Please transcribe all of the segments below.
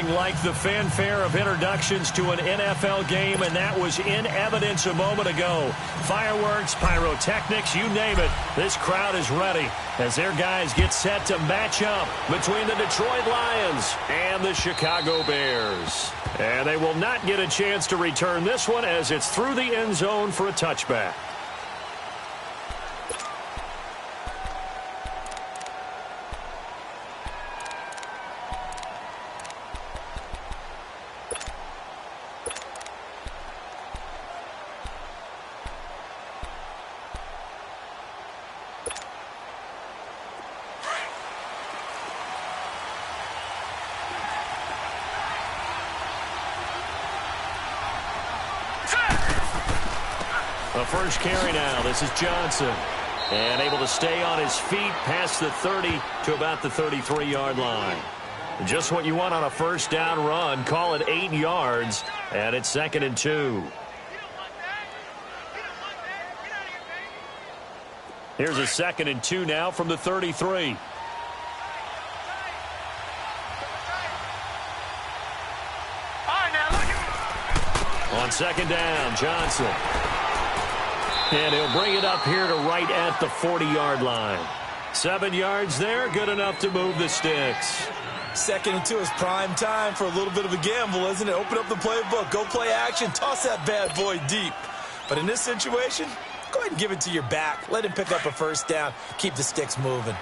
Like the fanfare of introductions to an NFL game, and that was in evidence a moment ago. Fireworks, pyrotechnics, you name it. This crowd is ready as their guys get set to match up between the Detroit Lions and the Chicago Bears. And they will not get a chance to return this one as it's through the end zone for a touchback. The first carry now. This is Johnson. And able to stay on his feet past the 30 to about the 33-yard line. Just what you want on a first down run. Call it 8 yards. And it's 2nd and 2. Here's a 2nd and 2 now from the 33. On 2nd down, Johnson. And he'll bring it up here to right at the 40-yard line. 7 yards there, good enough to move the sticks. 2nd and 2 is prime time for a little bit of a gamble, isn't it? Open up the playbook, go play action, toss that bad boy deep. But in this situation, go ahead and give it to your back. Let him pick up a first down, keep the sticks moving.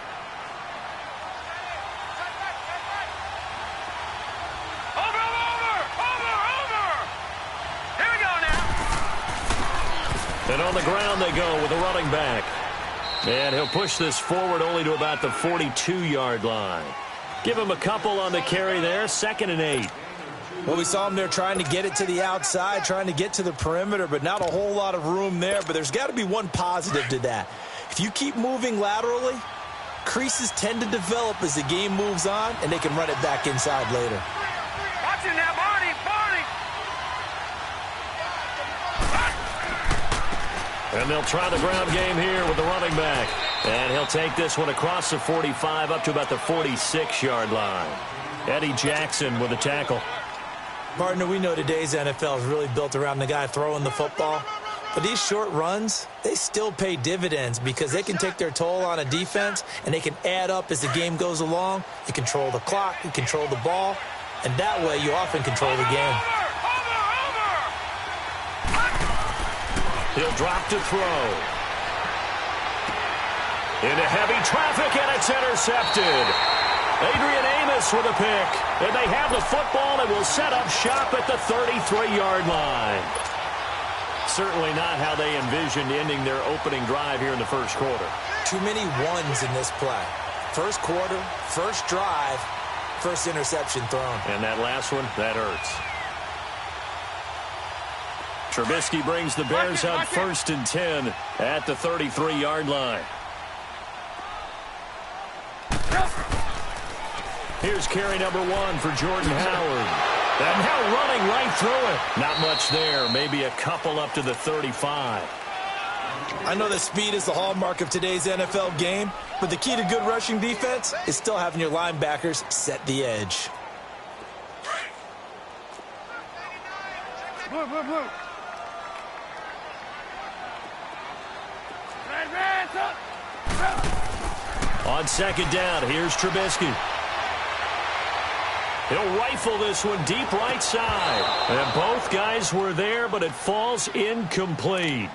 And on the ground they go with a running back. And he'll push this forward only to about the 42-yard line. Give him a couple on the carry there. 2nd and 8. Well, we saw him there trying to get it to the outside, trying to get to the perimeter, but not a whole lot of room there. But there's got to be one positive to that. If you keep moving laterally, creases tend to develop as the game moves on, and they can run it back inside later. Watch it now, Barney! And they'll try the ground game here with the running back. And he'll take this one across the 45 up to about the 46-yard line. Eddie Jackson with the tackle. Partner, we know today's NFL is really built around the guy throwing the football. But these short runs, they still pay dividends because they can take their toll on a defense and they can add up as the game goes along. You control the clock, you control the ball, and that way you often control the game. He'll drop to throw. Into heavy traffic, and it's intercepted. Adrian Amos with a pick. And they have the football and will set up shop at the 33-yard line. Certainly not how they envisioned ending their opening drive here in the first quarter. Too many ones in this play. First quarter, first drive, first interception thrown. And that last one, that hurts. Trubisky brings the Bears up 1st and 10 at the 33-yard line. Here's carry number 1 for Jordan Howard. And now running right through it. Not much there. Maybe a couple up to the 35. I know that speed is the hallmark of today's NFL game, but the key to good rushing defense is still having your linebackers set the edge. Blue. On 2nd down, here's Trubisky. He'll rifle this one deep right side. And both guys were there, but it falls incomplete.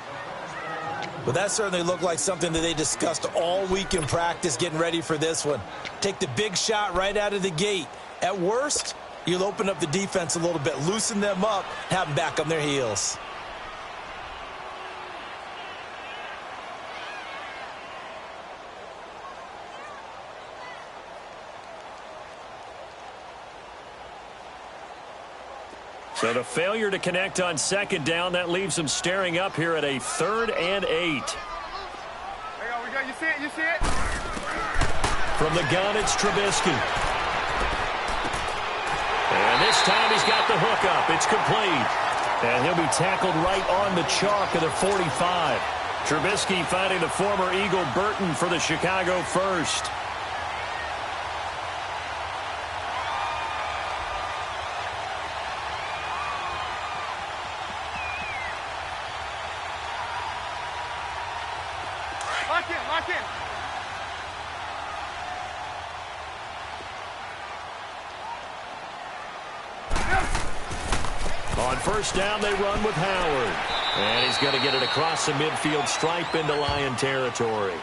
Well, that certainly looked like something that they discussed all week in practice getting ready for this one. Take the big shot right out of the gate. At worst, you'll open up the defense a little bit, loosen them up, have them back on their heels. So the failure to connect on 2nd down, that leaves them staring up here at a 3rd and 8. There you go. You see it? From the gun, it's Trubisky. And this time he's got the hook up. It's complete. And he'll be tackled right on the chalk of the 45. Trubisky finding the former Eagle Burton for the Chicago first. lock in. On first down, they run with Howard. And he's going to get it across the midfield stripe into Lion territory.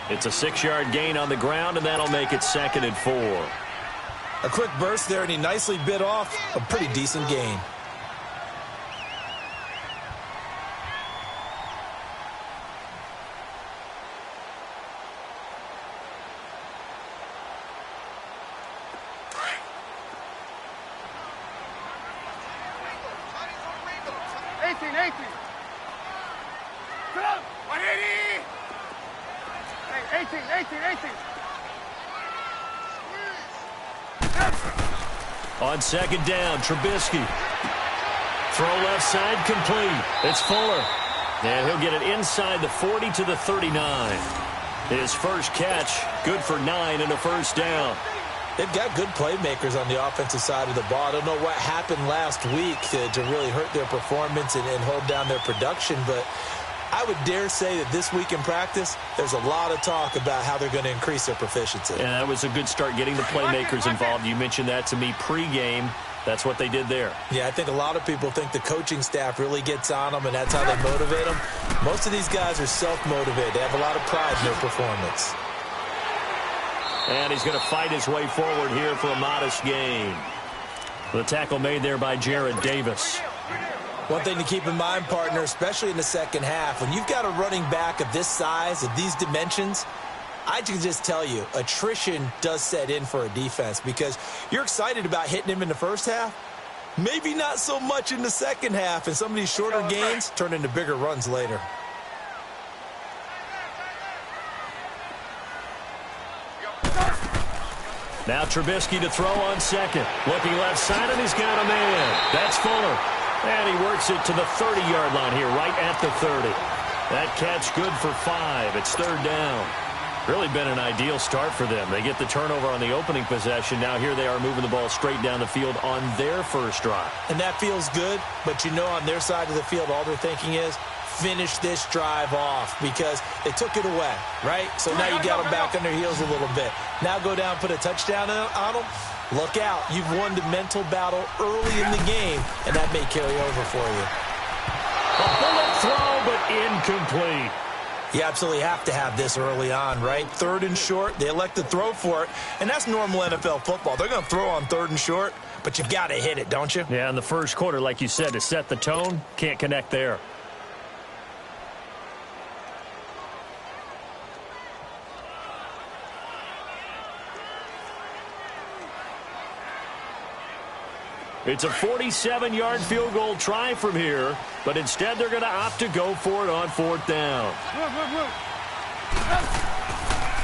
It's a 6-yard gain on the ground, and that'll make it 2nd and 4. A quick burst there, and he nicely bit off a pretty decent gain. On second down, Trubisky. Throw left side, complete. It's Fuller. And he'll get it inside the 40 to the 39. His first catch, good for 9 and a first down. They've got good playmakers on the offensive side of the ball. I don't know what happened last week to really hurt their performance and hold down their production, but I would dare say that this week in practice, there's a lot of talk about how they're going to increase their proficiency. And that was a good start, getting the playmakers involved. You mentioned that to me pregame. That's what they did there. Yeah, I think a lot of people think the coaching staff really gets on them, and that's how they motivate them. Most of these guys are self-motivated. They have a lot of pride in their performance. And he's going to fight his way forward here for a modest gain. The tackle made there by Jared Davis. One thing to keep in mind, partner, especially in the second half, when you've got a running back of this size, of these dimensions, I can just tell you, attrition does set in for a defense because you're excited about hitting him in the first half. Maybe not so much in the second half, and some of these shorter gains turn into bigger runs later. Now Trubisky to throw on second. Looking left side, and he's got a man. That's Fuller. And he works it to the 30-yard line here, right at the 30. That catch good for 5. It's third down. Really been an ideal start for them. They get the turnover on the opening possession. Now here they are moving the ball straight down the field on their first drive. And that feels good, but you know on their side of the field, all they're thinking is, finish this drive off because they took it away, right? So now you got them back on their heels a little bit. Now go down, put a touchdown on them. Look out. You've won the mental battle early in the game, and that may carry over for you. A bullet throw, but incomplete. You absolutely have to have this early on, right? 3rd and short, they elect to throw for it, and that's normal NFL football. They're going to throw on 3rd and short, but you've got to hit it, don't you? Yeah, in the first quarter, like you said, to set the tone, can't connect there. It's a 47-yard field goal try from here, but instead they're going to opt to go for it on 4th down.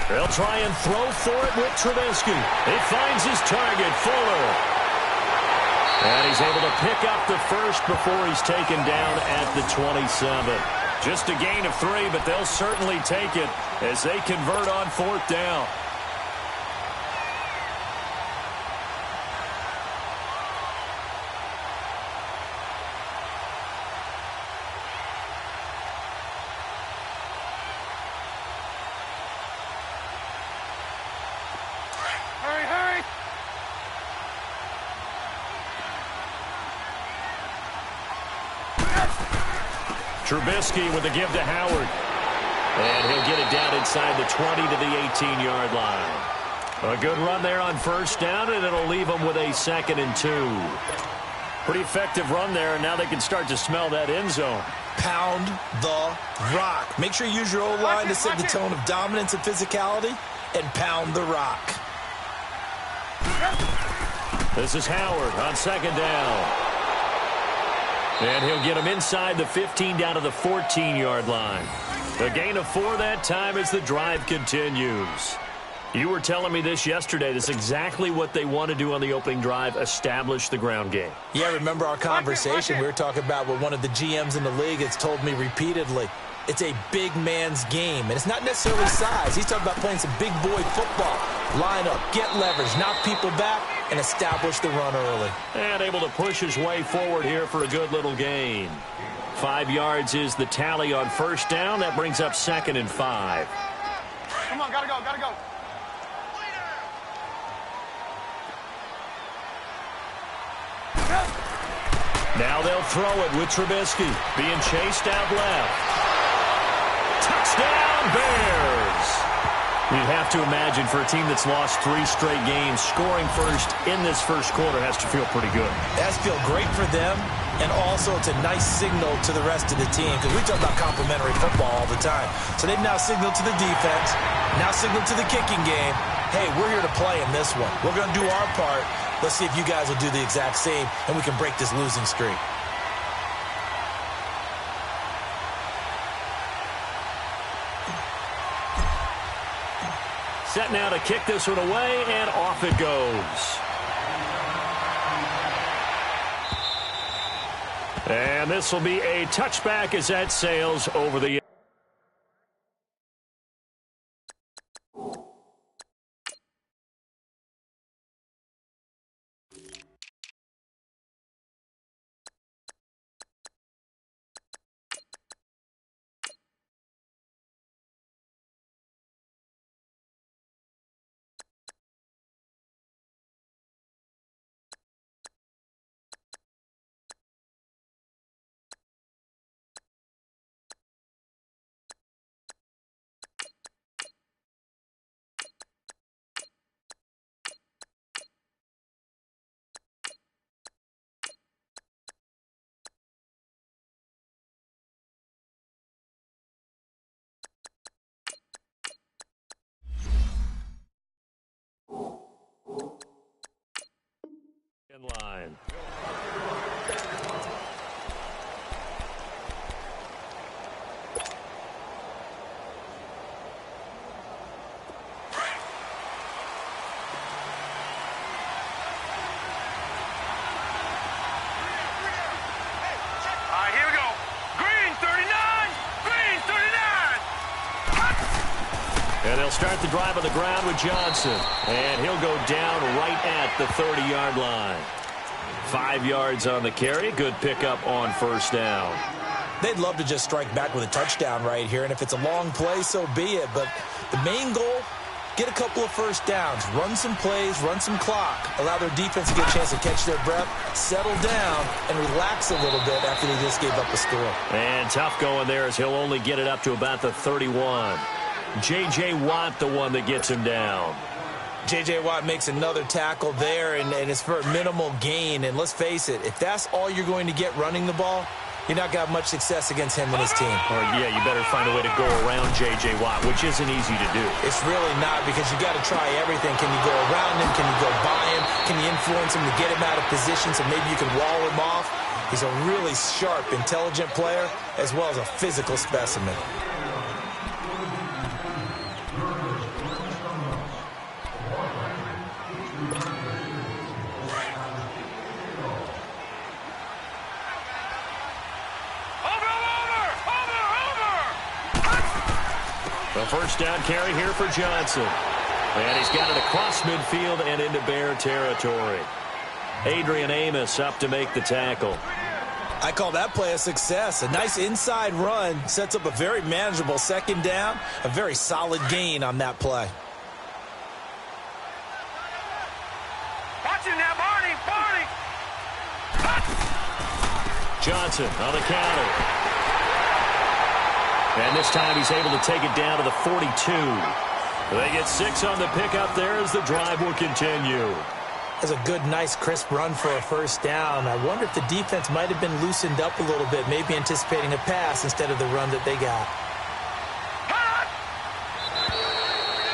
They'll try and throw for it with Trubisky. He finds his target, Fuller. And he's able to pick up the first before he's taken down at the 27. Just a gain of 3, but they'll certainly take it as they convert on 4th down. Trubisky with a give to Howard. And he'll get it down inside the 20 to the 18-yard line. A good run there on first down, and it'll leave them with a 2nd and 2. Pretty effective run there, and now they can start to smell that end zone. Pound the rock. Make sure you use your O-line to set the tone of dominance and physicality, and pound the rock. This is Howard on second down. And he'll get him inside the 15 down to the 14-yard line. A gain of 4 that time as the drive continues. You were telling me this yesterday. This is exactly what they want to do on the opening drive, establish the ground game. Yeah, remember our conversation? We were talking about what one of the GMs in the league has told me repeatedly. It's a big man's game, and it's not necessarily size. He's talking about playing some big boy football. Line up, get leverage, knock people back, and establish the run early. And able to push his way forward here for a good little gain. 5 yards is the tally on first down. That brings up 2nd and 5. gotta go, gotta go. Now they'll throw it with Trubisky. Being chased out left. Touchdown, Bears! You'd have to imagine for a team that's lost 3 straight games, scoring first in this first quarter has to feel pretty good. It has to feel great for them, and also it's a nice signal to the rest of the team, because we talk about complimentary football all the time. So they've now signaled to the defense, now signaled to the kicking game, hey, we're here to play in this one. We're going to do our part. Let's see if you guys will do the exact same, and we can break this losing streak. Set now to kick this one away, and off it goes. And this will be a touchback as that sails over the line. Here we go. Green 39! Green 39! And they'll start the drive on the ground with Johnson. And he'll go down right at the 30-yard line. 5 yards on the carry. Good pickup on first down. They'd love to just strike back with a touchdown right here, and if it's a long play, so be it. But the main goal, get a couple of first downs, run some plays, run some clock, allow their defense to get a chance to catch their breath, settle down, and relax a little bit after they just gave up a score. And tough going there as he'll only get it up to about the 31. J.J. Watt, the one that gets him down. J.J. Watt makes another tackle there, and it's for a minimal gain. And let's face it, if that's all you're going to get running the ball, you're not going to have much success against him and his team. Or, yeah, you better find a way to go around J.J. Watt, which isn't easy to do. It's really not, because you got to try everything. Can you go around him? Can you go by him? Can you influence him to get him out of position so maybe you can wall him off? He's a really sharp, intelligent player, as well as a physical specimen. The first down carry here for Johnson. And he's got it across midfield and into Bear territory. Adrian Amos up to make the tackle. I call that play a success. A nice inside run sets up a very manageable second down. A very solid gain on that play. Watch him now, Barney! Barney! Johnson on the counter. And this time he's able to take it down to the 42. They get 6 on the pickup there as the drive will continue. That's a good, nice, crisp run for a first down. I wonder if the defense might have been loosened up a little bit, maybe anticipating a pass instead of the run that they got.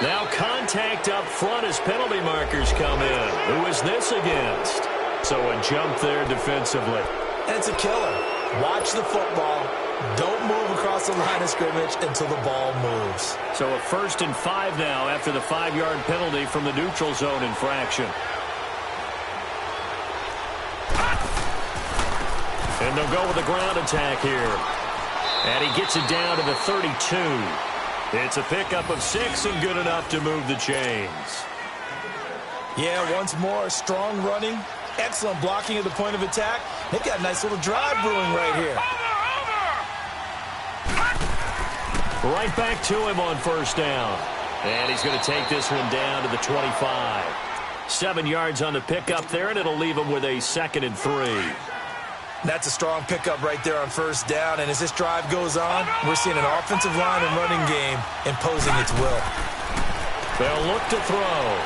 Now contact up front as penalty markers come in. Who is this against? So a jump there defensively. And it's a killer. Watch the football. Don't move across the line of scrimmage until the ball moves. So a 1st and 5 now after the 5-yard penalty from the neutral zone infraction. And they'll go with the ground attack here. And he gets it down to the 32. It's a pickup of 6 and good enough to move the chains. Yeah, once more, strong running, excellent blocking at the point of attack. They've got a nice little drive brewing right here. Right back to him on first down. And he's going to take this one down to the 25. 7 yards on the pickup there, and it'll leave him with a 2nd and 3. That's a strong pickup right there on first down. And as this drive goes on, we're seeing an offensive line and running game imposing its will. They'll look to throw.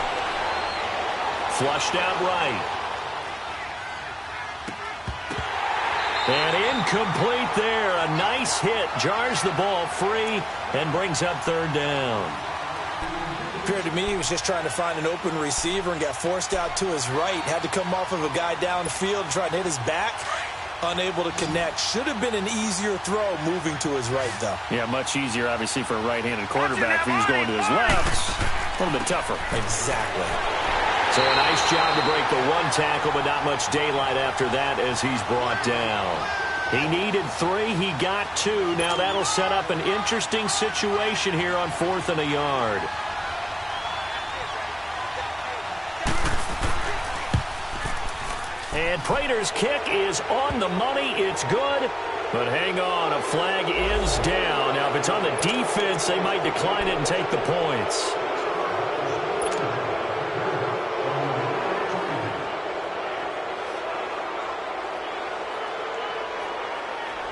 Flushed out right. And incomplete there. A nice hit. Jars the ball free and brings up 3rd down. Appeared to me he was just trying to find an open receiver and got forced out to his right. Had to come off of a guy downfield and try to hit his back. Unable to connect. Should have been an easier throw moving to his right, though. Yeah, much easier, obviously, for a right-handed quarterback. If he was going to his left, a little bit tougher. Exactly. So a nice job to break the 1 tackle, but not much daylight after that as he's brought down. He needed 3. He got 2. Now that'll set up an interesting situation here on 4th and a yard. And Prater's kick is on the money. It's good. But hang on, a flag is down. Now, if it's on the defense, they might decline it and take the points.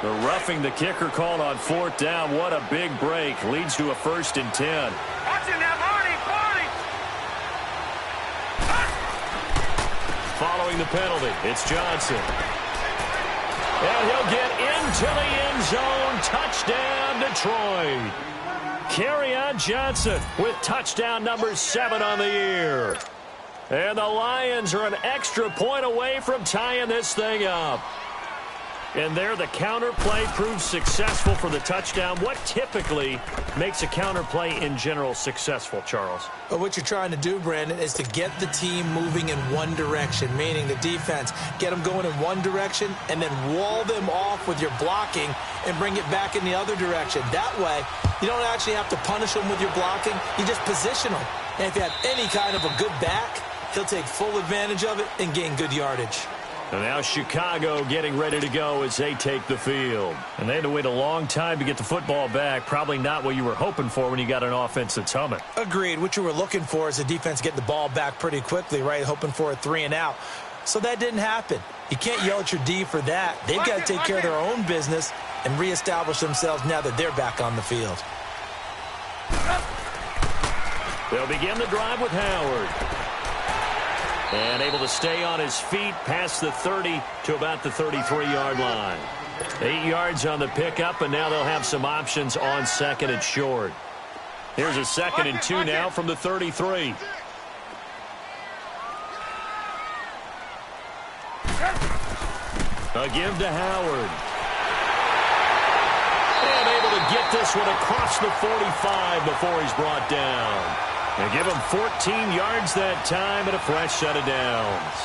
The roughing the kicker called on 4th down. What a big break. Leads to a 1st and 10. Watching that Barney. Following the penalty, it's Johnson. And he'll get into the end zone. Touchdown, Detroit. Kerryon Johnson with touchdown number 7 on the year. And the Lions are an extra point away from tying this thing up. And there, the counter play proves successful for the touchdown. What typically makes a counter play in general successful, Charles? Well, what you're trying to do, Brandon, is to get the team moving in one direction, meaning the defense. Get them going in one direction and then wall them off with your blocking and bring it back in the other direction. That way, you don't actually have to punish them with your blocking. You just position them. And if you have any kind of a good back, he'll take full advantage of it and gain good yardage. And now Chicago getting ready to go as they take the field. And they had to wait a long time to get the football back. Probably not what you were hoping for when you got an offense that's humming. Agreed. What you were looking for is the defense getting the ball back pretty quickly, right? Hoping for a 3 and out. So that didn't happen. You can't yell at your D for that. They've got to take care of their own business and reestablish themselves now that they're back on the field. They'll begin the drive with Howard. And able to stay on his feet past the 30 to about the 33-yard line. 8 yards on the pickup, and now they'll have some options on 2nd and short. Here's a 2nd and 2 now from the 33. A give to Howard. And able to get this one across the 45 before he's brought down. They give him 14 yards that time and a fresh set of downs.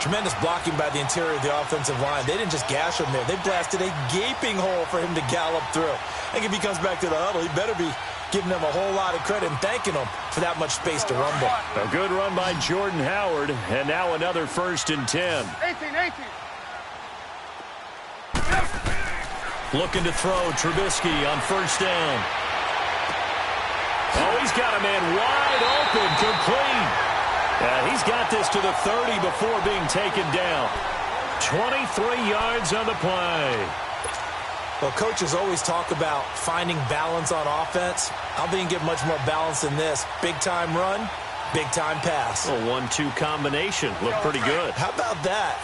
Tremendous blocking by the interior of the offensive line. They didn't just gash him there. They blasted a gaping hole for him to gallop through. I think if he comes back to the huddle, he better be giving them a whole lot of credit and thanking them for that much space to rumble. A good run by Jordan Howard, and now another 1st and 10. 18. Looking to throw Trubisky on 1st down. Oh, he's got a man wide open, complete. He's got this to the 30 before being taken down. 23 yards on the play. Well, coaches always talk about finding balance on offense. I don't think you can get much more balance than this. Big-time run, big-time pass. A 1-2 combination. Looked pretty good. How about that?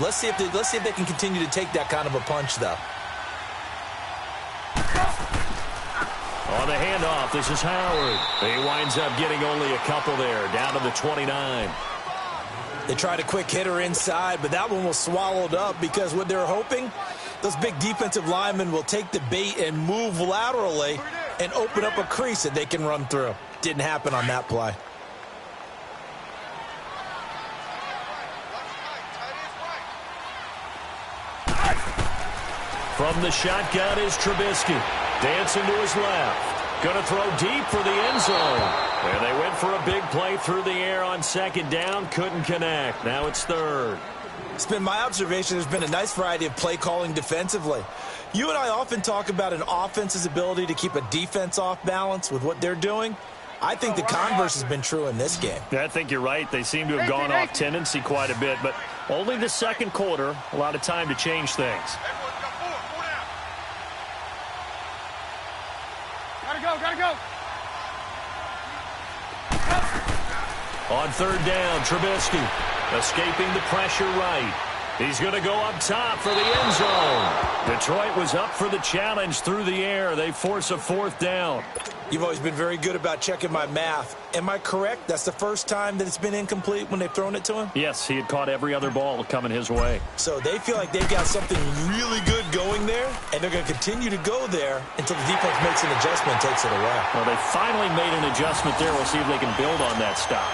Let's see if they can continue to take that kind of a punch, though. On the handoff, this is Howard. He winds up getting only a couple there, down to the 29. They tried a quick hitter inside, but that one was swallowed up because what they're hoping, those big defensive linemen will take the bait and move laterally and open up a crease that they can run through. Didn't happen on that play. From the shotgun is Trubisky. Dancing to his left. Going to throw deep for the end zone. And they went for a big play through the air on 2nd down. Couldn't connect. Now it's 3rd. It's been my observation there's been a nice variety of play calling defensively. You and I often talk about an offense's ability to keep a defense off balance with what they're doing. I think the converse has been true in this game. I think you're right. They seem to have gone off tendency quite a bit, but only the second quarter, a lot of time to change things. Gotta go. On third down, Trubisky escaping the pressure right. He's going to go up top for the end zone. Detroit was up for the challenge through the air. They force a fourth down. You've always been very good about checking my math. Am I correct? That's the first time that it's been incomplete when they've thrown it to him? Yes, he had caught every other ball coming his way. So they feel like they've got something really good going there, and they're going to continue to go there until the defense makes an adjustment and takes it away. Well, they finally made an adjustment there. We'll see if they can build on that stop.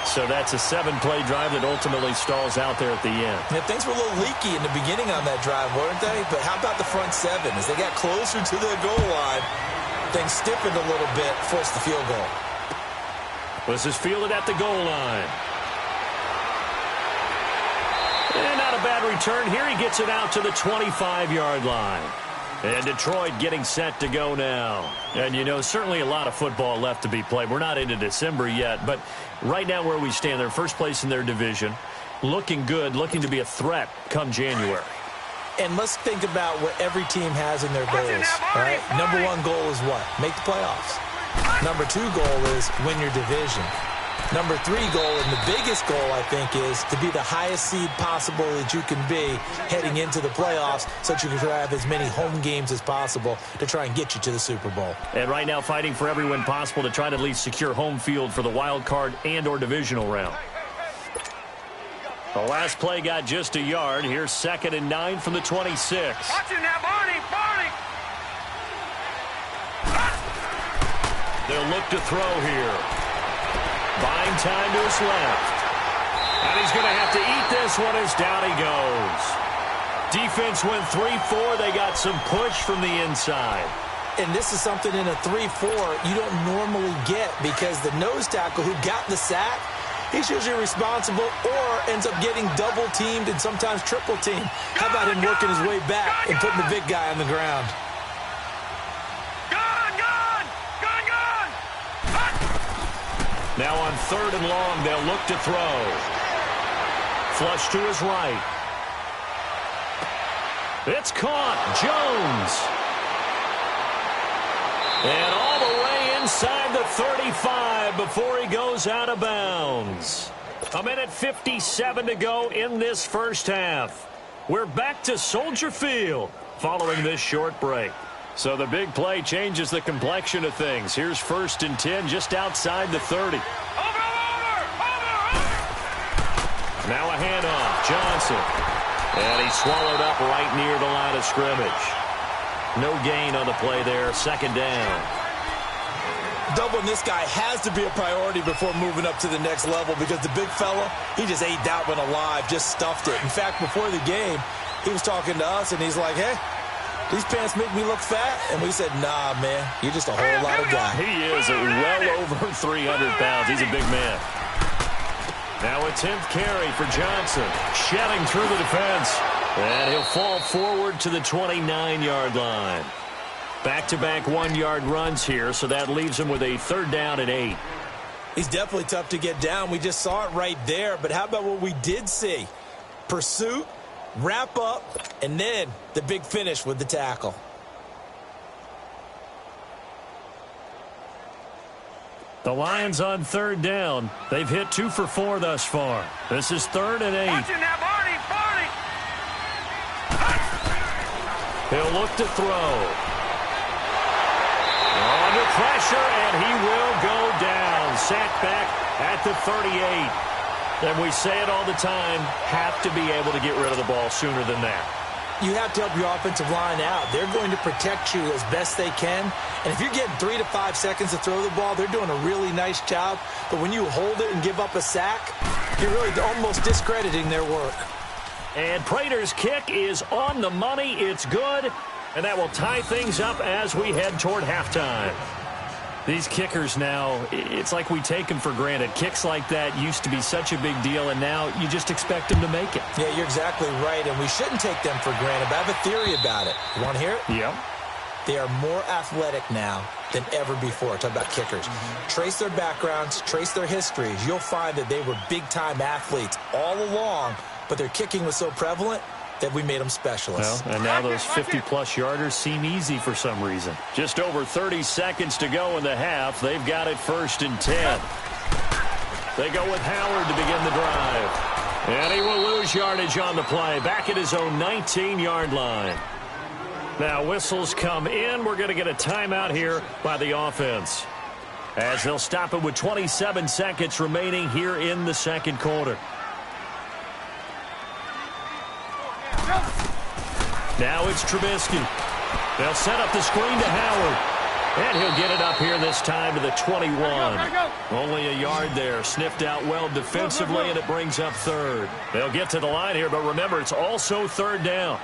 So that's a 7-play drive that ultimately stalls out there at the end. Yeah, things were a little leaky in the beginning on that drive, weren't they? But how about the front seven? As they got closer to the goal line, things stiffened a little bit, forced the field goal. This is fielded at the goal line. And not a bad return here. He gets it out to the 25-yard line. And Detroit getting set to go now. And, you know, certainly a lot of football left to be played. We're not into December yet, but right now where we stand, they're first place in their division. Looking good, looking to be a threat come January. And let's think about what every team has in their goals. All right? Number one goal is what? Make the playoffs. Number two goal is win your division. Number three goal, and the biggest goal, I think, is to be the highest seed possible that you can be heading into the playoffs so that you can have as many home games as possible to try and get you to the Super Bowl. And right now fighting for every win possible to try to at least secure home field for the wild card and or divisional round. The last play got just a yard. Here's 2nd and 9 from the 26. Watch it now, Barney. They'll look to throw here. Buying time to his left. And he's going to have to eat this one as down he goes. Defense went 3-4. They got some push from the inside. And this is something in a 3-4 you don't normally get because the nose tackle who got the sack, he's usually responsible or ends up getting double-teamed and sometimes triple-teamed. How about him working his way back and putting the big guy on the ground? Now on 3rd and long, they'll look to throw. Flush to his right. It's caught. Jones. And all the way inside the 35 before he goes out of bounds. 1:57 to go in this first half. We're back to Soldier Field following this short break. So the big play changes the complexion of things. Here's 1st and 10 just outside the 30. Now a handoff. Johnson. And he's swallowed up right near the line of scrimmage. No gain on the play there. 2nd down. Doubling this guy has to be a priority before moving up to the next level because the big fella, he just ate that one alive, just stuffed it. In fact, before the game, he was talking to us, and he's like, hey, these pants make me look fat? And we said, nah, man, you're just a whole lot of guy. He is well over 300 pounds. He's a big man. Now a 10th carry for Johnson. Shedding through the defense. And he'll fall forward to the 29-yard line. Back-to-back 1-yard runs here, so that leaves him with a 3rd down and 8. He's definitely tough to get down. We just saw it right there. But how about what we did see? Pursuit, wrap up, and then the big finish with the tackle. The Lions on 3rd down. They've hit 2 for 4 thus far. This is 3rd and 8. Watch it now, Barney. He'll look to throw. Under pressure, and he will go down. Sacked back at the 38. And we say it all the time, have to be able to get rid of the ball sooner than that. You have to help your offensive line out. They're going to protect you as best they can. And if you're getting 3 to 5 seconds to throw the ball, they're doing a really nice job. But when you hold it and give up a sack, you're really almost discrediting their work. And Prater's kick is on the money. It's good. And that will tie things up as we head toward halftime. These kickers now, it's like we take them for granted. Kicks like that used to be such a big deal, and now you just expect them to make it. Yeah, you're exactly right, and we shouldn't take them for granted, but I have a theory about it. You want to hear it? Yeah. They are more athletic now than ever before. Talk about kickers. Trace their backgrounds, trace their histories. You'll find that they were big-time athletes all along, but their kicking was so prevalent that we made them specialists. Well, and now those 50-plus yarders seem easy for some reason. Just over 30 seconds to go in the half. They've got it 1st and 10. They go with Howard to begin the drive. And he will lose yardage on the play. Back at his own 19-yard line. Now whistles come in. We're going to get a timeout here by the offense, as they'll stop it with 27 seconds remaining here in the second quarter. Now it's Trubisky. They'll set up the screen to Howard. And he'll get it up here this time to the 21. Only a yard there. Sniffed out well defensively, and it brings up 3rd. They'll get to the line here, but remember, it's also 3rd down.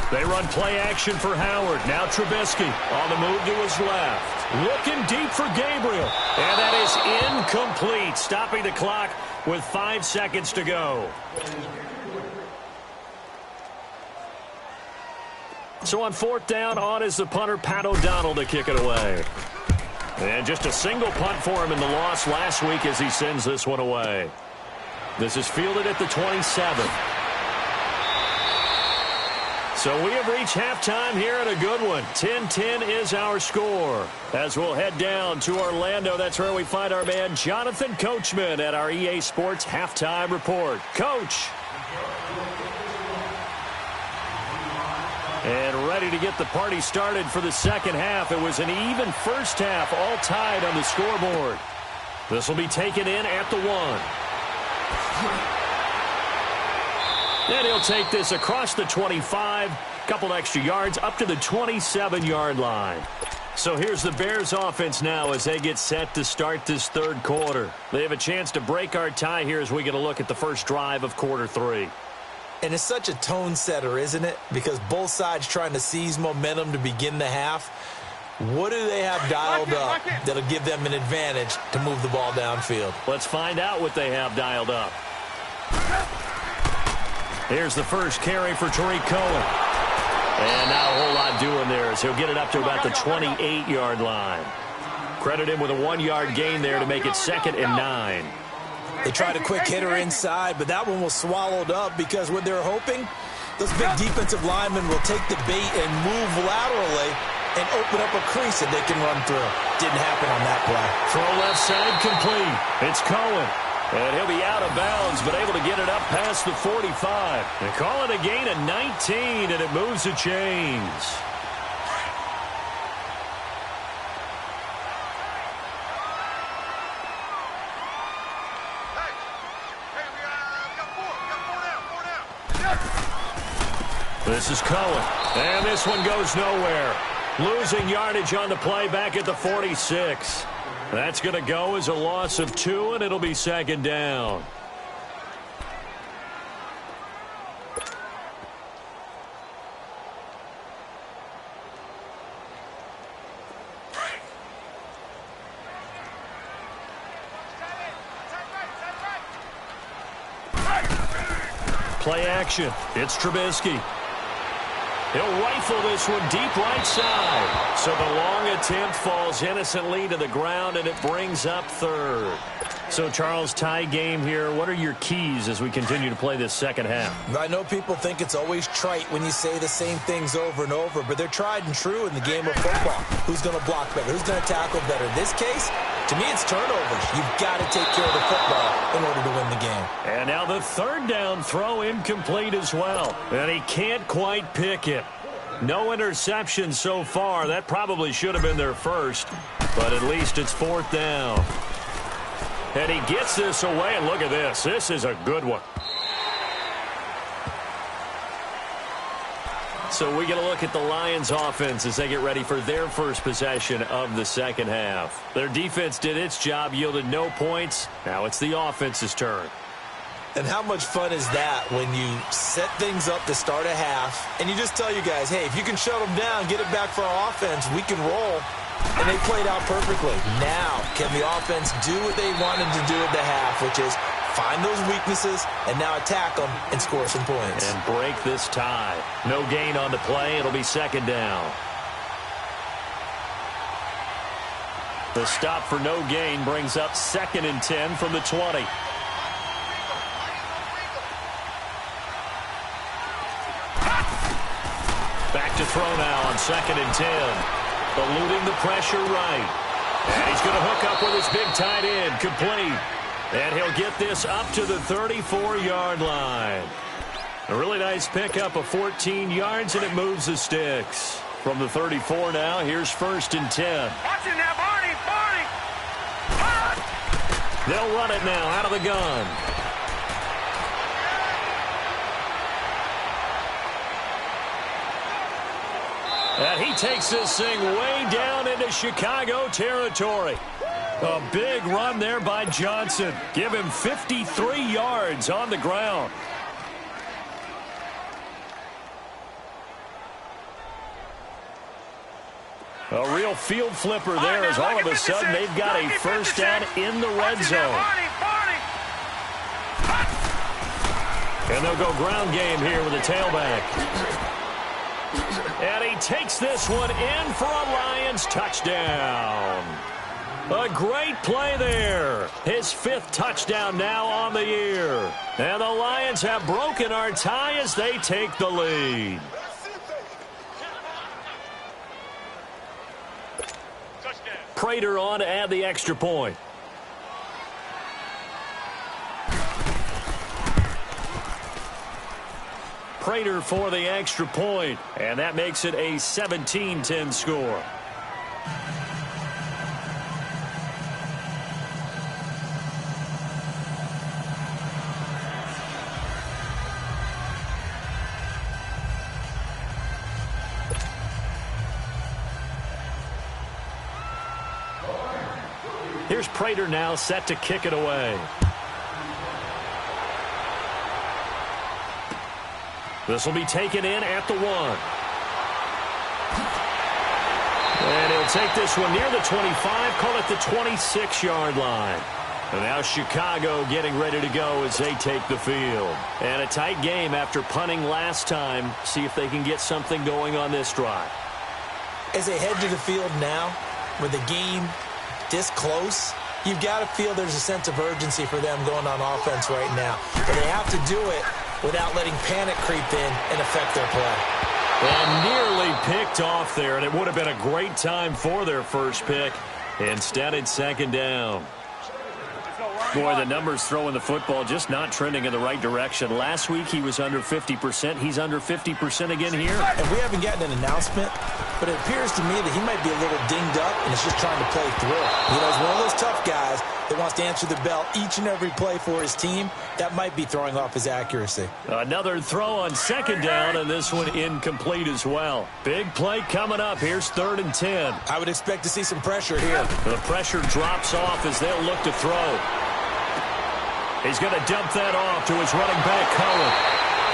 They run play action for Howard. Now Trubisky on the move to his left. Looking deep for Gabriel. And that is incomplete, stopping the clock with 5 seconds to go. So on 4th down, on is the punter, Pat O'Donnell, to kick it away. And just a single punt for him in the loss last week as he sends this one away. This is fielded at the 27. So we have reached halftime here at a good one. 10-10 is our score. As we'll head down to Orlando, that's where we find our man Jonathan Coachman at our EA Sports Halftime Report. Coach. And ready to get the party started for the second half. It was an even first half, all tied on the scoreboard. This will be taken in at the 1. And he'll take this across the 25, couple extra yards up to the 27-yard line. So here's the Bears offense now as they get set to start this third quarter. They have a chance to break our tie here as we get a look at the first drive of quarter 3. And it's such a tone setter, isn't it? Because both sides trying to seize momentum to begin the half. What do they have dialed up that'll give them an advantage to move the ball downfield? Let's find out what they have dialed up. Here's the first carry for Tariq Cohen. And not a whole lot doing there as he'll get it up to about the 28-yard line. Credit him with a 1-yard gain there to make it 2nd and 9. They tried a quick hitter inside, but that one was swallowed up because what they're hoping, those big defensive linemen will take the bait and move laterally and open up a crease that they can run through. Didn't happen on that play. Throw left side complete. It's Cohen. And he'll be out of bounds, but able to get it up past the 45. They call it a gain of 19, and it moves the chains. This is Cohen. And this one goes nowhere. Losing yardage on the play back at the 46. That's going to go as a loss of 2, and it'll be 2nd down. Play action. It's Trubisky. He'll rifle this one deep right side. So the long attempt falls innocently to the ground, and it brings up 3rd. So, Charles, tie game here. What are your keys as we continue to play this second half? I know people think it's always trite when you say the same things over and over, but they're tried and true in the game of football. Who's going to block better? Who's going to tackle better? In this case, to me, it's turnovers. You've got to take care of the football in order to win the game. And now the 3rd down throw incomplete as well. And he can't quite pick it. No interception so far. That probably should have been their first. But at least it's 4th down. And he gets this away. And look at this. This is a good one. So we get a look at the Lions offense as they get ready for their first possession of the second half. Their defense did its job, yielded no points. Now it's the offense's turn. And how much fun is that when you set things up to start a half and you just tell you guys, hey, if you can shut them down, get it back for our offense, we can roll. And they played out perfectly. Now, can the offense do what they wanted to do at the half, which is find those weaknesses, and now attack them and score some points. And break this tie. No gain on the play. It'll be second down. The stop for no gain brings up 2nd and 10 from the 20. Back to throw now on 2nd and 10. Eluding the pressure right. And he's going to hook up with his big tight end. Complete. And he'll get this up to the 34-yard line. A really nice pickup of 14 yards, and it moves the sticks. From the 34 now, here's 1st and 10. Watch it now, Barney! They'll run it now out of the gun. And he takes this thing way down into Chicago territory. A big run there by Johnson. Give him 53 yards on the ground. A real field flipper there as all of a sudden they've got a first down in the red zone. And they'll go ground game here with a tailback. And he takes this one in for a Lions touchdown. A great play there. His 5th touchdown now on the year. And the Lions have broken our tie as they take the lead. Prater on to add the extra point. Prater for the extra point, and that makes it a 17-10 score. Here's Prater now set to kick it away. This will be taken in at the 1. And he'll take this one near the 25, call it the 26-yard line. And now Chicago getting ready to go as they take the field. And a tight game after punting last time. See if they can get something going on this drive. As they head to the field now, with the game this close, you've got to feel there's a sense of urgency for them going on offense right now. But they have to do it without letting panic creep in and affect their play. And nearly picked off there, and it would have been a great time for their first pick. Instead, it's second down. Boy, the numbers throwing the football just not trending in the right direction. Last week, he was under 50%. He's under 50% again here. And we haven't gotten an announcement, but it appears to me that he might be a little dinged up and is just trying to play through. You know, he's one of those tough guys that wants to answer the bell each and every play for his team. That might be throwing off his accuracy. Another throw on second down, and this one incomplete as well. Big play coming up. Here's 3rd and 10. I would expect to see some pressure here. The pressure drops off as they'll look to throw. He's going to dump that off to his running back, Cohen.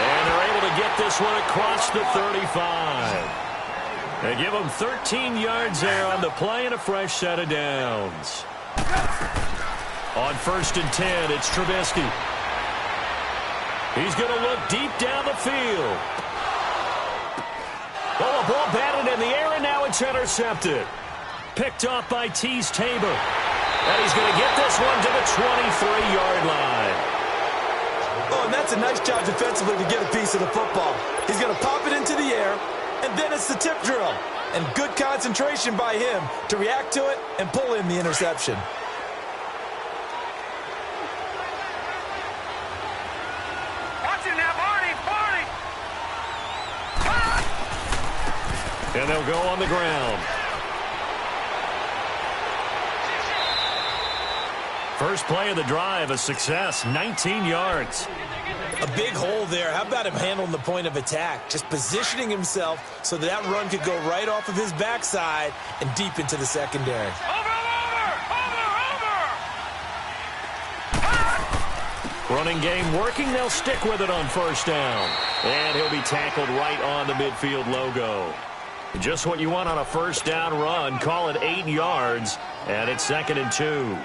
And they're able to get this one across the 35. They give him 13 yards there on the play and a fresh set of downs. On 1st and 10, it's Trubisky. He's going to look deep down the field. Oh, a ball batted in the air, and now it's intercepted. Picked off by Tease Tabor. And he's going to get this one to the 23-yard line. Oh, and that's a nice job defensively to get a piece of the football. He's going to pop it into the air, and then it's the tip drill. And good concentration by him to react to it and pull in the interception. Watch it now, Barney! And they'll go on the ground. First play of the drive, a success, 19 yards. A big hole there. How about him handling the point of attack? Just positioning himself so that run could go right off of his backside and deep into the secondary. Running game working. They'll stick with it on first down. And he'll be tackled right on the midfield logo. Just what you want on a first down run. Call it 8 yards. And it's 2nd and 2.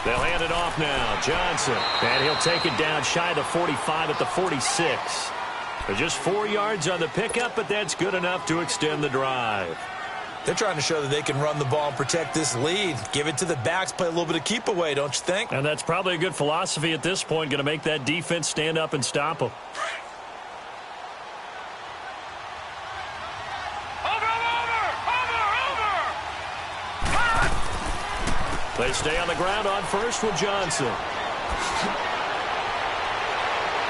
They'll hand it off now. Johnson. And he'll take it down shy of the 45 at the 46. They're just 4 yards on the pickup, but that's good enough to extend the drive. They're trying to show that they can run the ball and protect this lead. Give it to the backs, play a little bit of keep away, don't you think? And that's probably a good philosophy at this point, going to make that defense stand up and stop them. They stay on the ground on first with Johnson.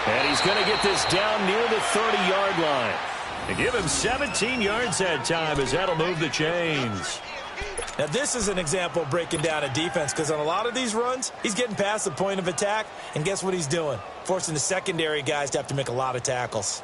And he's going to get this down near the 30-yard line. And give him 17 yards that time as that'll move the chains. Now, this is an example of breaking down a defense because on a lot of these runs, he's getting past the point of attack, and guess what he's doing? Forcing the secondary guys to have to make a lot of tackles.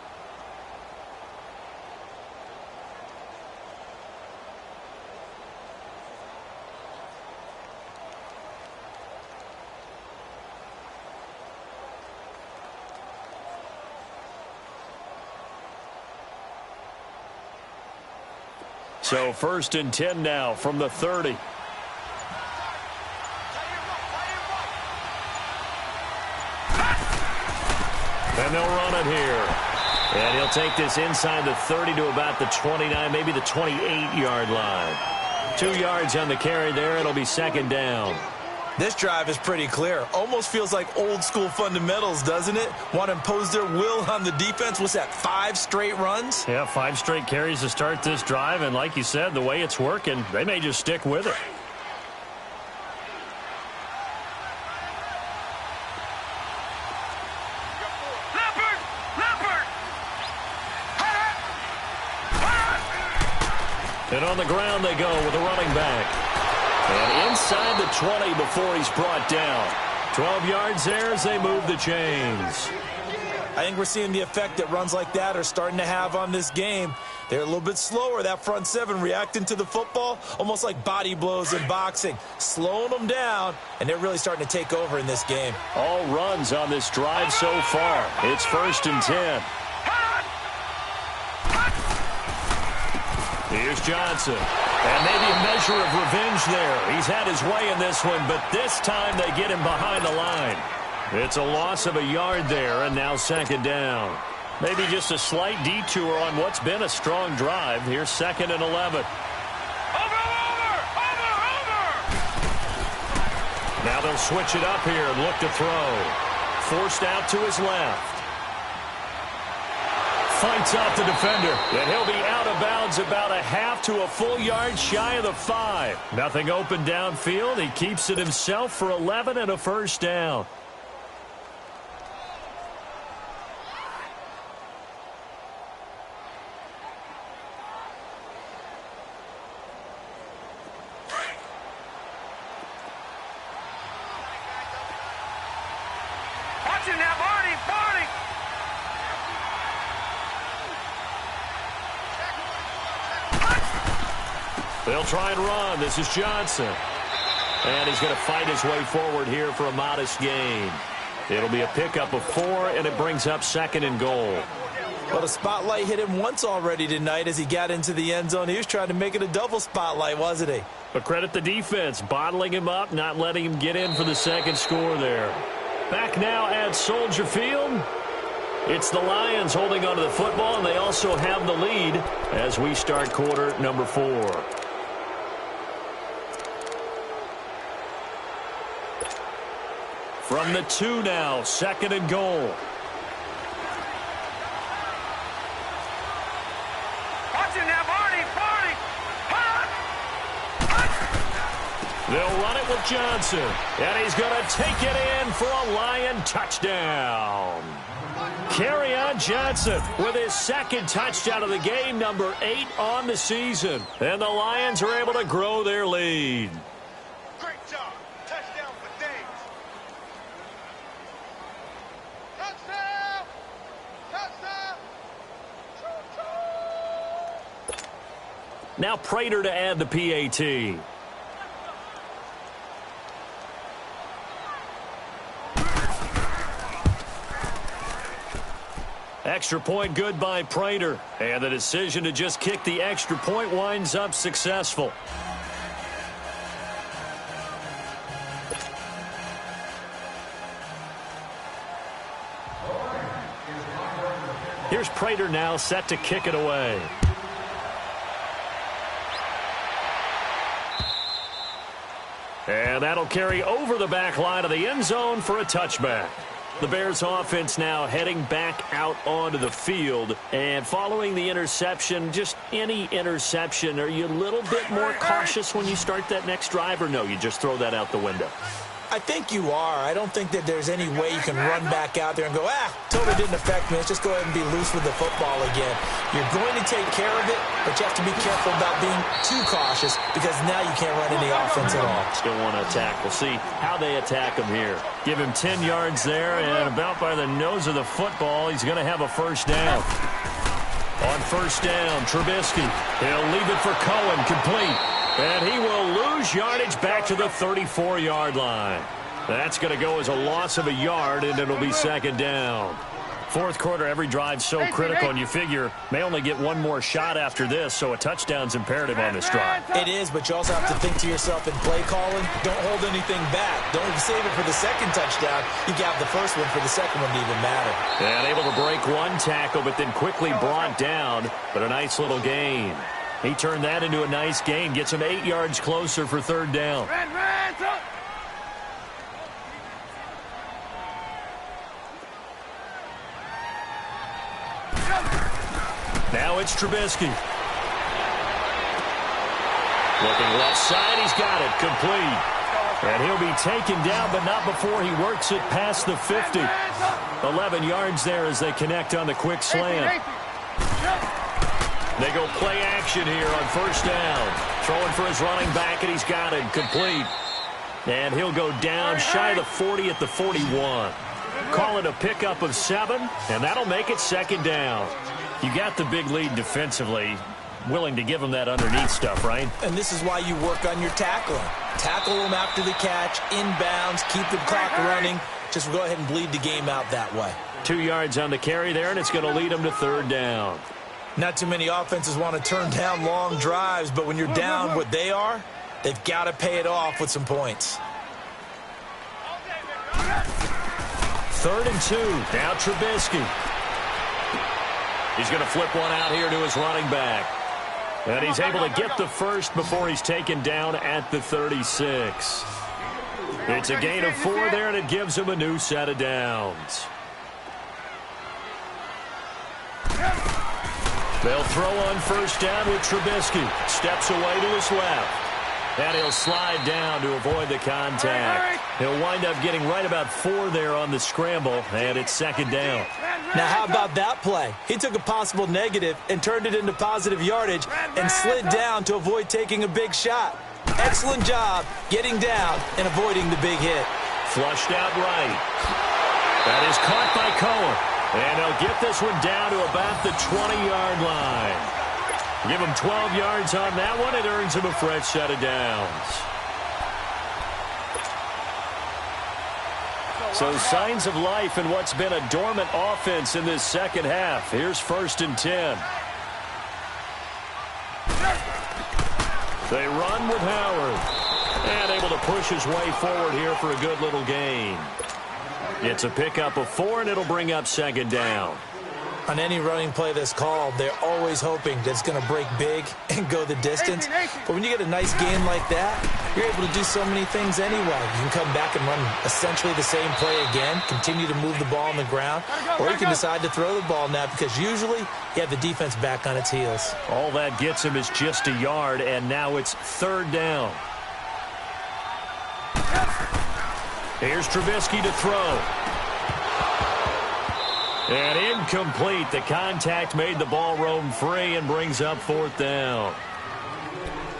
So 1st and 10 now from the 30. And they'll run it here. And he'll take this inside the 30 to about the 29, maybe the 28-yard line. 2 yards on the carry there. It'll be 2nd down. This drive is pretty clear. Almost feels like old-school fundamentals, doesn't it? Want to impose their will on the defense. What's that, 5 straight runs? Yeah, 5 straight carries to start this drive. And like you said, the way it's working, they may just stick with it. And on the ground they go with a running back. And inside the 20 before he's brought down. 12 yards there as they move the chains. I think we're seeing the effect that runs like that are starting to have on this game. They're a little bit slower, that front 7, reacting to the football, almost like body blows in boxing, slowing them down, and they're really starting to take over in this game. All runs on this drive so far. It's 1st and 10. Here's Johnson. And maybe a measure of revenge there. He's had his way in this one, but this time they get him behind the line. It's a loss of a yard there, and now 2nd down. Maybe just a slight detour on what's been a strong drive. Here's 2nd and 11. Now they'll switch it up here and look to throw. Forced out to his left. Fights off the defender, and he'll be out of bounds about a half to a full yard shy of the 5. Nothing open downfield. He keeps it himself for 11 and a 1st down. Watching that, Barney! They'll try and run. This is Johnson. And he's going to fight his way forward here for a modest gain. It'll be a pickup of 4, and it brings up 2nd and goal. Well, the spotlight hit him once already tonight as he got into the end zone. He was trying to make it a double spotlight, wasn't he? But credit the defense, bottling him up, not letting him get in for the 2nd score there. Back now at Soldier Field. It's the Lions holding onto the football, and they also have the lead as we start quarter number 4. From the 2 now, 2nd and goal. Watching that, Barney! They'll run it with Johnson, and he's going to take it in for a Lion touchdown. Kerryon Johnson with his 2nd touchdown of the game, number 8 on the season. And the Lions are able to grow their lead. Great job. Touchdown for Davis. Touchdown! Touchdown! Now Prater to add the PAT. Extra point good by Prater. And the decision to just kick the extra point winds up successful. Here's Prater now set to kick it away. And that'll carry over the back line of the end zone for a touchback. The Bears offense now heading back out onto the field. And following the interception, just any interception, are you a little bit more cautious when you start that next drive, or no, you just throw that out the window? I think you are. I don't think that there's any way you can run back out there and go, totally didn't affect me. Let's just go ahead and be loose with the football again. You're going to take care of it, but you have to be careful about being too cautious because now you can't run any offense at all. Still want to attack. We'll see how they attack him here. Give him 10 yards there, and about by the nose of the football, he's going to have a first down. On first down, Trubisky. He'll leave it for Cohen, complete. And he will lose yardage back to the 34-yard line. That's going to go as a loss of a yard, and it'll be second down. Fourth quarter, every drive's so critical, and you figure may only get one more shot after this, so a touchdown's imperative on this drive. It is, but you also have to think to yourself in play calling, don't hold anything back. Don't save it for the second touchdown. You got the first one for the second one to even matter. And able to break one tackle, but then quickly brought down, but a nice little gain. He turned that into a nice gain, gets him 8 yards closer for third down. Now it's Trubisky. Looking left side, he's got it, complete. And he'll be taken down, but not before he works it past the 50. 11 yards there as they connect on the quick slant. They go play action here on first down. Throwing for his running back, and he's got it, complete. And he'll go down shy of the 40 at the 41. Call it a pickup of 7, and that'll make it second down. You got the big lead defensively. Willing to give him that underneath stuff, right? And this is why you work on your tackling. Tackle them after the catch, inbounds, keep the clock running. Just go ahead and bleed the game out that way. 2 yards on the carry there, and it's going to lead them to third down. Not too many offenses want to turn down long drives, but when you're down what they are, they've got to pay it off with some points. 3rd and 2. Now Trubisky. He's going to flip one out here to his running back. And he's able to get the first before he's taken down at the 36. It's a gain of 4 there, and it gives him a new set of downs. They'll throw on first down with Trubisky. Steps away to his left. And he'll slide down to avoid the contact. He'll wind up getting right about 4 there on the scramble, and it's second down. Now, how about that play? He took a possible negative and turned it into positive yardage and slid down to avoid taking a big shot. Excellent job getting down and avoiding the big hit. Flushed out right. That is caught by Cohen. And he'll get this one down to about the 20-yard line. Give him 12 yards on that one. It earns him a fresh set of downs. So signs of life in what's been a dormant offense in this second half. Here's 1st and 10. They run with Howard. And able to push his way forward here for a good little gain. It's a pickup of 4, and it'll bring up second down. On any running play that's called, they're always hoping that it's going to break big and go the distance. But when you get a nice gain like that, you're able to do so many things anyway. You can come back and run essentially the same play again, continue to move the ball on the ground, or you can decide to throw the ball now because usually you have the defense back on its heels. All that gets him is just a yard, and now it's third down. Here's Trubisky to throw. And incomplete. The contact made the ball roam free and brings up 4th down.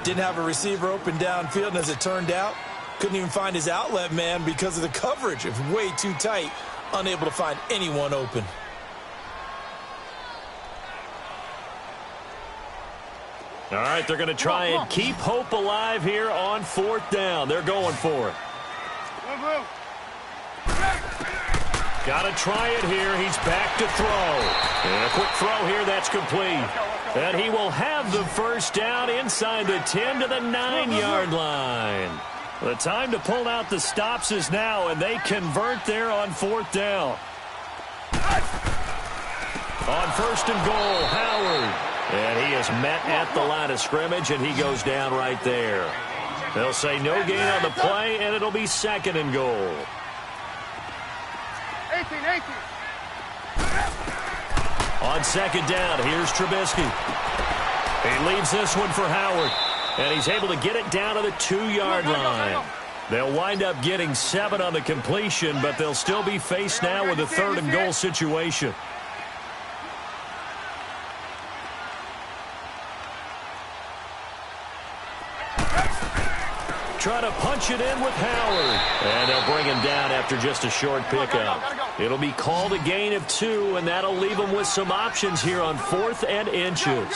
Didn't have a receiver open downfield, and as it turned out, couldn't even find his outlet man because of the coverage. It was way too tight, unable to find anyone open. All right, they're going to try and keep hope alive here on 4th down. They're going for it. Got to try it here. He's back to throw. And a quick throw here. That's complete. And he will have the first down inside the 10 to the 9-yard line. The time to pull out the stops is now, and they convert there on 4th down. On first and goal, Howard. And he is met at the line of scrimmage, and he goes down right there. They'll say no gain on the play, and it'll be second and goal. 18. On second down, here's Trubisky. He leaves this one for Howard, and he's able to get it down to the 2-yard line. They'll wind up getting 7 on the completion, but they'll still be faced now with a third and goal situation. Trying to punch it in with Howard. And they'll bring him down after just a short pickup. It'll be called a gain of 2, and that'll leave them with some options here on 4th and inches.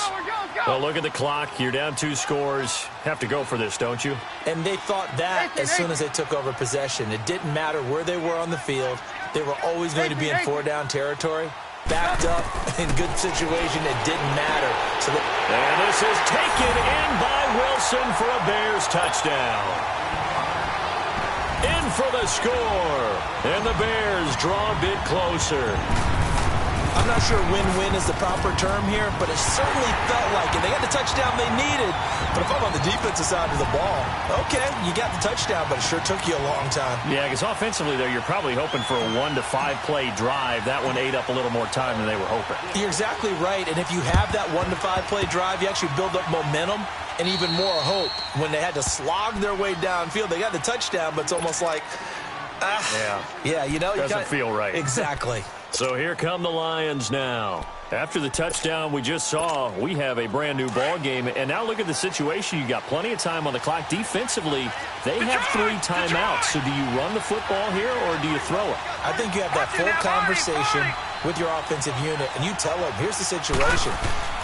Well, look at the clock. You're down 2 scores. Have to go for this, don't you? And they thought that as soon as they took over possession. It didn't matter where they were on the field. They were always going to be in 4-down territory. Backed up, in good situation, it didn't matter. And this is taken in by Wilson for a Bears touchdown. In for the score. And the Bears draw a bit closer. I'm not sure win-win is the proper term here, but it certainly felt like it. They got the touchdown they needed, but if I'm on the defensive side of the ball, okay, you got the touchdown, but it sure took you a long time. Yeah, because offensively, though, you're probably hoping for a 1 to 5 play drive. That one ate up a little more time than they were hoping. You're exactly right, and if you have that 1 to 5 play drive, you actually build up momentum and even more hope. When they had to slog their way downfield, they got the touchdown, but it's almost like, yeah, you know. Doesn't feel right. Exactly. So here come the Lions now. After the touchdown we just saw, we have a brand-new ball game. And now look at the situation. You got plenty of time on the clock. Defensively, they have 3 timeouts. So do you run the football here or do you throw it? I think you have that full conversation with your offensive unit, and you tell them, here's the situation.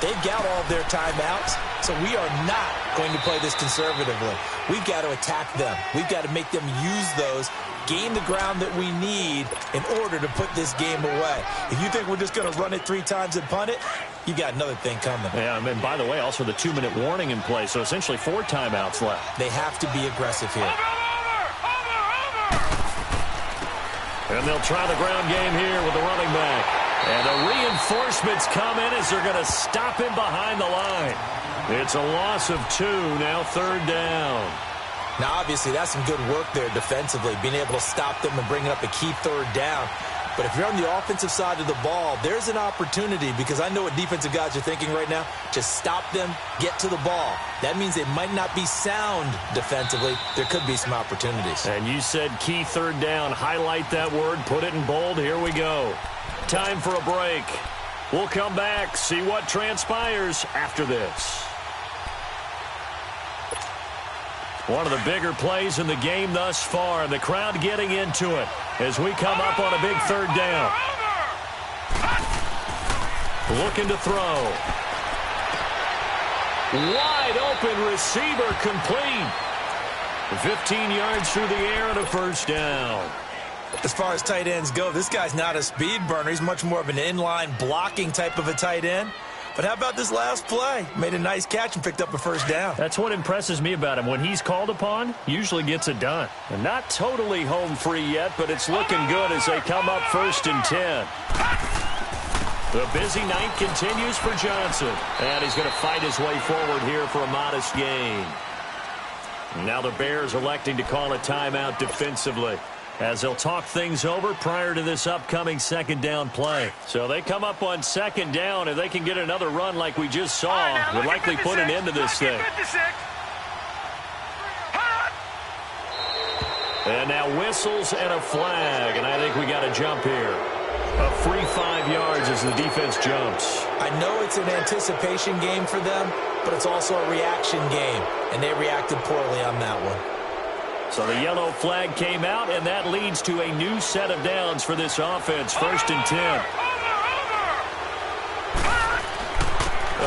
They've got all of their timeouts, so we are not going to play this conservatively. We've got to attack them. We've got to make them use those, gain the ground that we need in order to put this game away. If you think we're just going to run it 3 times and punt it, you got another thing coming. Yeah, and by the way, also the 2-minute warning in play, so essentially 4 timeouts left. They have to be aggressive here. And they'll try the ground game here with the running back. And the reinforcements come in as they're going to stop him behind the line. It's a loss of 2, now 3rd down. Now, obviously, that's some good work there defensively, being able to stop them and bringing up a key 3rd down. But if you're on the offensive side of the ball, there's an opportunity, because I know what defensive guys are thinking right now. Just stop them, get to the ball. That means they might not be sound defensively. There could be some opportunities. And you said key 3rd down. Highlight that word, put it in bold. Here we go. Time for a break. We'll come back, see what transpires after this. One of the bigger plays in the game thus far. The crowd getting into it as we come up on a big 3rd down. Looking to throw. Wide open receiver complete. 15 yards through the air and a 1st down. As far as tight ends go, this guy's not a speed burner. He's much more of an inline blocking type of a tight end. But how about this last play? Made a nice catch and picked up a 1st down. That's what impresses me about him. When he's called upon, usually gets it done. And not totally home free yet, but it's looking good as they come up 1st and 10. The busy night continues for Johnson. And he's going to fight his way forward here for a modest gain. Now the Bears electing to call a timeout defensively, as they'll talk things over prior to this upcoming 2nd down play. So they come up on 2nd down. If they can get another run like we just saw, would likely put an end to this thing. And now whistles and a flag, and I think we got a jump here. A free 5 yards as the defense jumps. I know it's an anticipation game for them, but it's also a reaction game, and they reacted poorly on that one. So the yellow flag came out, and that leads to a new set of downs for this offense. 1st and 10.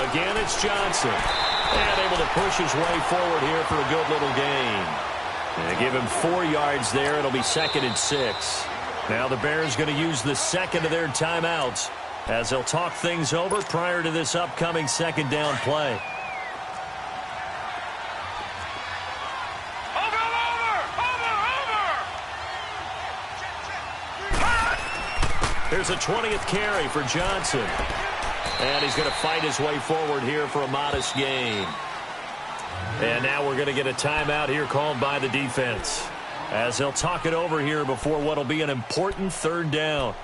Again, it's Johnson. And able to push his way forward here for a good little gain. And they give him 4 yards there. It'll be 2nd and 6. Now the Bears going to use the 2nd of their timeouts as they'll talk things over prior to this upcoming 2nd down play. Here's a 20th carry for Johnson. And he's going to fight his way forward here for a modest gain. And now we're going to get a timeout here called by the defense, as they'll talk it over here before what will be an important third down.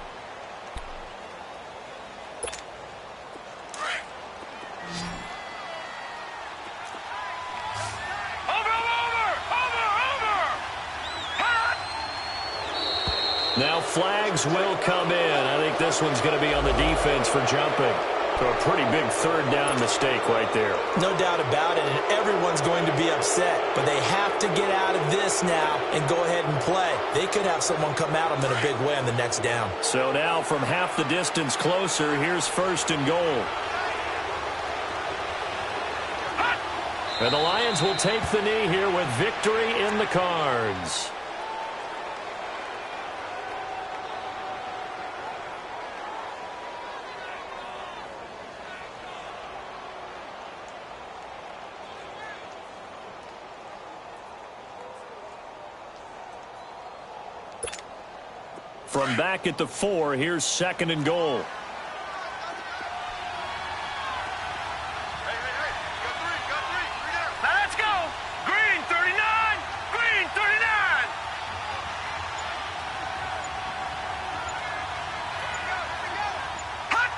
Now flags will come in. I think this one's going to be on the defense for jumping. So a pretty big third down mistake right there. No doubt about it, and everyone's going to be upset. But they have to get out of this now and go ahead and play. They could have someone come at them in a big way on the next down. So now from half the distance closer, here's 1st and goal. And the Lions will take the knee here with victory in the cards. From back at the 4, here's 2nd and goal. Hey, got three down. Now let's go. Green 39, green 39. Hut.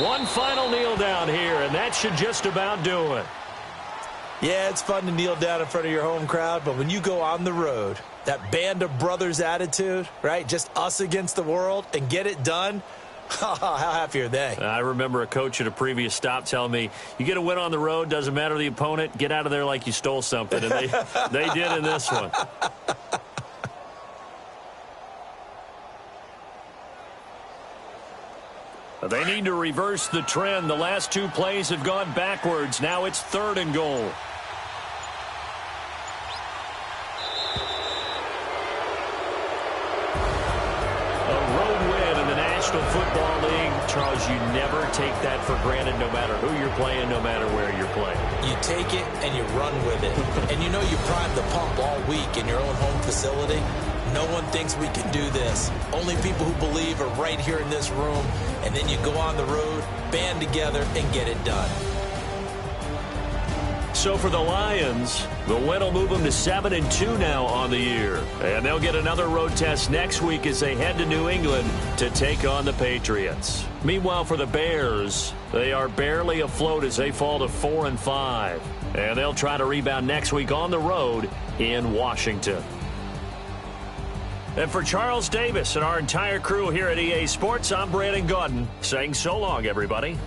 One final kneel down here, and that should just about do it. Yeah, it's fun to kneel down in front of your home crowd, but when you go on the road, that band of brothers attitude, right? Just us against the world and get it done. How happy are they? I remember a coach at a previous stop telling me, you get a win on the road, doesn't matter the opponent, get out of there like you stole something. And they did in this one. They need to reverse the trend. The last 2 plays have gone backwards. Now it's 3rd and goal. Football League, Charles, you never take that for granted no matter who you're playing, no matter where you're playing. You take it and you run with it. And you know you primed the pump all week in your own home facility. No one thinks we can do this. Only people who believe are right here in this room. And then you go on the road, band together, and get it done. So for the Lions, the win will move them to 7-2 now on the year. And they'll get another road test next week as they head to New England to take on the Patriots. Meanwhile, for the Bears, they are barely afloat as they fall to 4-5. And they'll try to rebound next week on the road in Washington. And for Charles Davis and our entire crew here at EA Sports, I'm Brandon Gaudin saying so long, everybody.